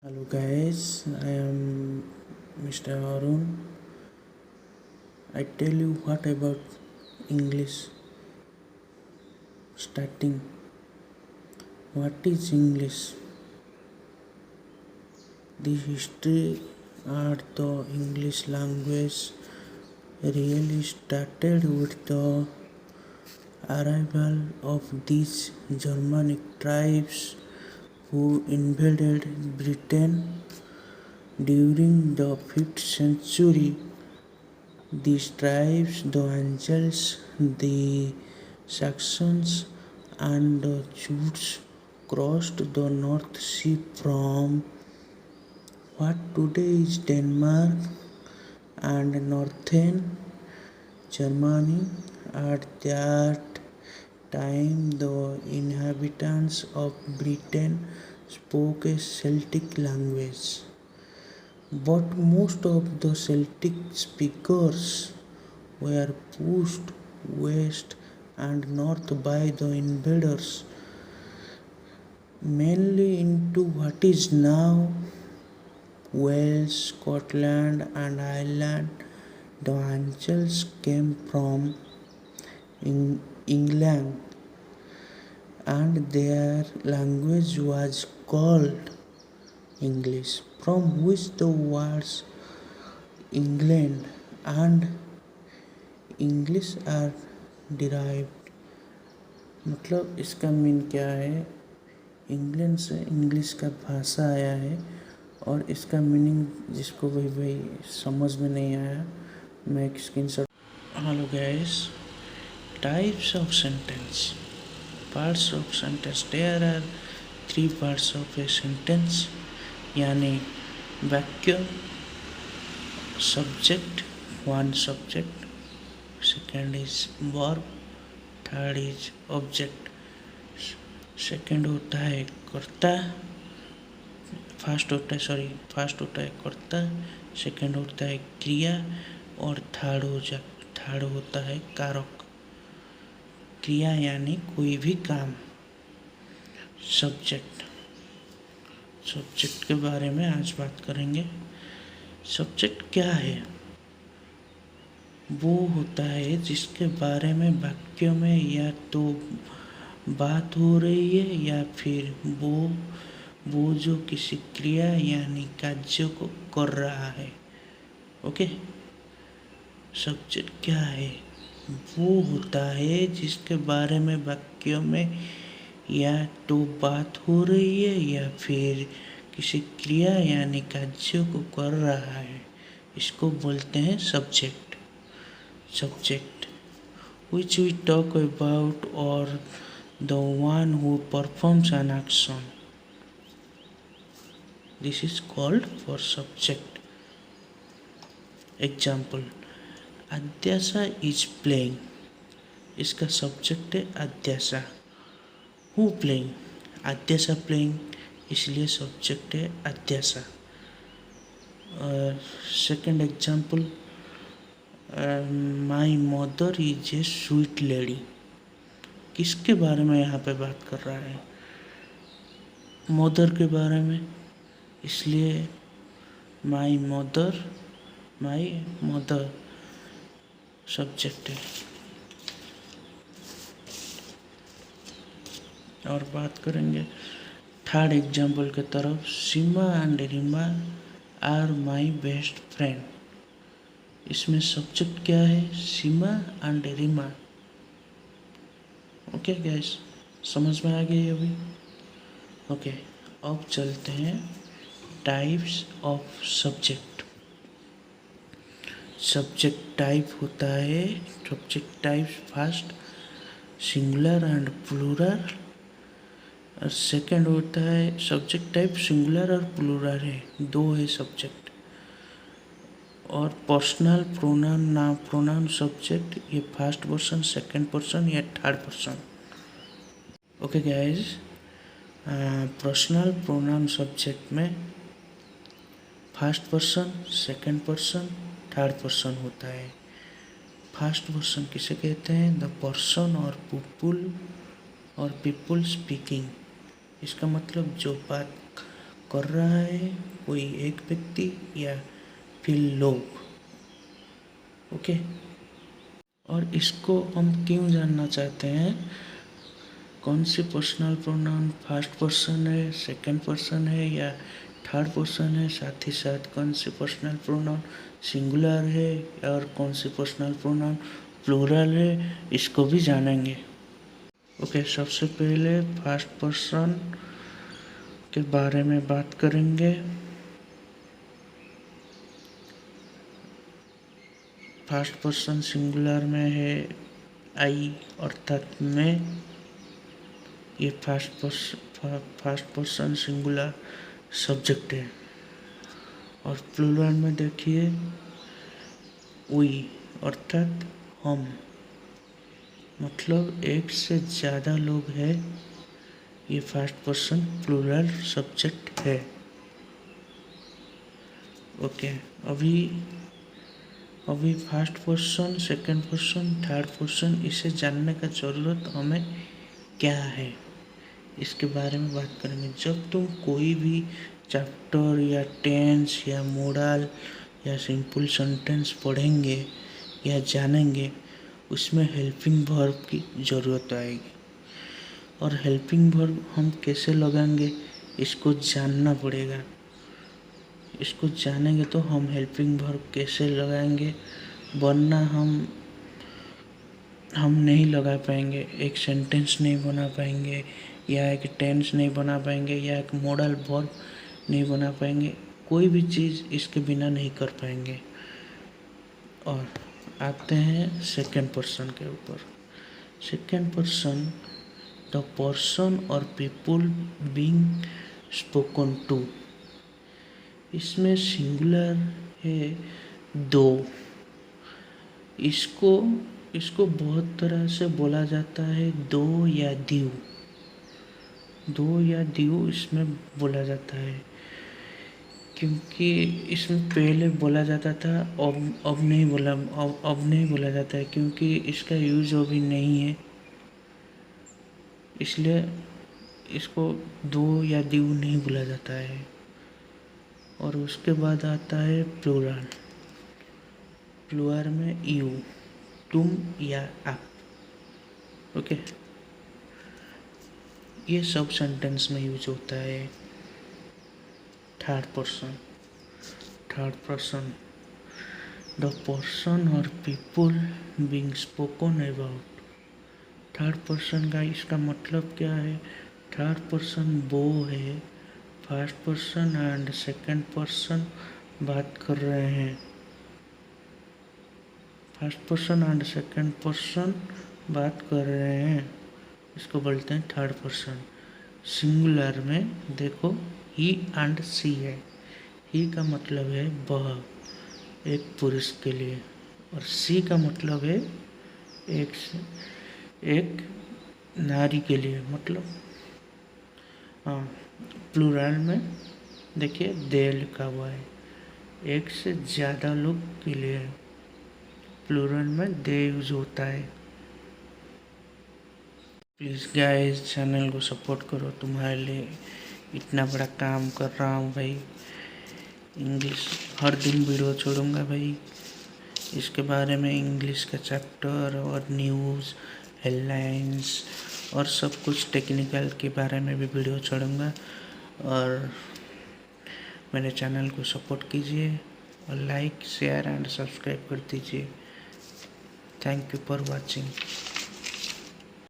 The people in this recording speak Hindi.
Hello guys, I am Mr. Arun. I tell you what about English. Starting, what is English? The history of the English language really started with the arrival of these Germanic tribes who invaded Britain during the 5th century. These tribes, the Angles, the Saxons, and the Jutes, crossed the North Sea from what today is Denmark and northern Germany. At that time, the inhabitants of Britain spoke a Celtic language. But most of the Celtic speakers were pushed west and north by the invaders, mainly into what is now Wales, Scotland, and Ireland. The Angles came from England, and their language was called English, from which the words England and English are derived. मतलब इसका मीन क्या है, इंग्लैंड से इंग्लिश का भाषा आया है और इसका मीनिंग जिसको भाई समझ में नहीं आया, मैं एक screenshot. Hello guys, types of sentence, parts of sentence. There are 3 parts of a sentence, यानी वाक्य, subject, one subject, second is verb, third is object. Second होता है कर्ता, फर्स्ट होता है कर्ता, सेकेंड होता है क्रिया और थर्ड होता है कारक। क्रिया यानी कोई भी काम। सब्जेक्ट के बारे में आज बात करेंगे। सब्जेक्ट क्या है? वो होता है जिसके बारे में वाक्य में या तो बात हो रही है या फिर वो जो किसी क्रिया यानी कार्य को कर रहा है। ओके, सब्जेक्ट क्या है? वो होता है जिसके बारे में वाक्य में या तो बात हो रही है या फिर किसी क्रिया यानी कार्य को कर रहा है। इसको बोलते हैं subject. Which we talk about, or the one who performs an action. This is called for subject. Example, Adyasa is playing. इसका सब्जेक्ट है Adyasa. Who playing? Adyasa playing, इसलिए सब्जेक्ट है Adyasa. Second example, my mother is a sweet lady. किसके बारे में यहाँ पे बात कर रहा है? मदर के बारे में, इसलिए माई मदर सब्जेक्ट है। और बात करेंगे थर्ड एग्जाम्पल के तरफ। Seema and Reema are my best friend. इसमें सब्जेक्ट क्या है? Seema and Reema. Okay guys, समझ में आ गई अभी? ओके, अब चलते हैं types of subject. Subject type होता है, subject types first singular and plural, और सेकंड होता है सब्जेक्ट टाइप सिंगुलर और प्लूरल है, 2 है सब्जेक्ट। और personal pronoun, noun pronoun subject, ये फर्स्ट पर्सन, सेकंड पर्सन या third person. Okay guys, personal pronoun subject में first person, second person, third person होता है। फर्स्ट पर्सन किसे कहते हैं? द पर्सन और पीपुल स्पीकिंग। इसका मतलब जो बात कर रहा है कोई एक व्यक्ति या फिर लोग। ओके, और इसको हम क्यों जानना चाहते हैं, कौन सी पर्सनल प्रोनाउन फर्स्ट पर्सन है, सेकंड पर्सन है या थर्ड पर्सन है, साथ ही साथ कौन सी पर्सनल प्रोनाउन सिंगुलर है और कौन सी पर्सनल प्रोनाउन प्लूरल है, इसको भी जानेंगे। ओके, सबसे पहले फर्स्ट पर्सन के बारे में बात करेंगे। फर्स्ट पर्सन सिंगुलर में है आई अर्थात मैं। ये फर्स्ट पर्सन सिंगुलर सब्जेक्ट है। और प्लूरल में देखिए वी अर्थात हम, मतलब एक से ज़्यादा लोग हैं। ये फर्स्ट पर्सन प्लूरल सब्जेक्ट है। ओके, अभी first person, second person, third person, इसे जानने का ज़रूरत हमें क्या है, इसके बारे में बात करेंगे। जब तुम कोई भी चैप्टर या टेंस या मॉडल या सिंपल सेंटेंस पढ़ेंगे या जानेंगे, उसमें हेल्पिंग वर्ब की ज़रूरत आएगी। और हेल्पिंग वर्ब हम कैसे लगाएंगे, इसको जानना पड़ेगा। इसको जानेंगे तो हम हेल्पिंग वर्ब कैसे लगाएंगे, वरना हम नहीं लगा पाएंगे, एक सेंटेंस नहीं बना पाएंगे या एक टेंस नहीं बना पाएंगे या एक मॉडल वर्ब नहीं बना पाएंगे, कोई भी चीज़ इसके बिना नहीं कर पाएंगे। और आते हैं सेकंड पर्सन के ऊपर। सेकंड पर्सन, द पर्सन और पीपुल बीइंग स्पोकन टू। इसमें सिंगुलर है दो। इसको बहुत तरह से बोला जाता है, दो या द्यू। दो या द्यू इसमें बोला जाता है, क्योंकि इसमें पहले बोला जाता था, अब नहीं बोला जाता है, क्योंकि इसका यूज अभी नहीं है, इसलिए इसको दो या द्यू नहीं बोला जाता है। और उसके बाद आता है प्लूरल। प्लूरल में यू, तुम या आप। ओके, ये सब सेंटेंस में यूज होता है। थर्ड पर्सन, द पर्सन और people being spoken about. Third person का इसका मतलब क्या है, थर्ड पर्सन वो है, first person and second person बात कर रहे हैं। First person and second person बात कर रहे हैं, इसको बोलते हैं थर्ड पर्सन। सिंगुलर में देखो ही एंड सी है। ही का मतलब है वह, एक पुरुष के लिए, और सी का मतलब है एक नारी के लिए, मतलब हाँ। प्लूरल में देखिए दे लिखा हुआ है, एक से ज़्यादा लोग के लिए। प्लूरल में दे यूज होता है। प्लीज़ गाइस, चैनल को सपोर्ट करो, तुम्हारे लिए इतना बड़ा काम कर रहा हूँ भाई। इंग्लिश हर दिन वीडियो छोड़ूंगा भाई, इसके बारे में इंग्लिश का चैप्टर और न्यूज़, हेडलाइंस और सब कुछ टेक्निकल के बारे में भी वीडियो छोड़ूंगा। और मेरे चैनल को सपोर्ट कीजिए और लाइक, शेयर एंड सब्सक्राइब कर दीजिए। Thank you for watching.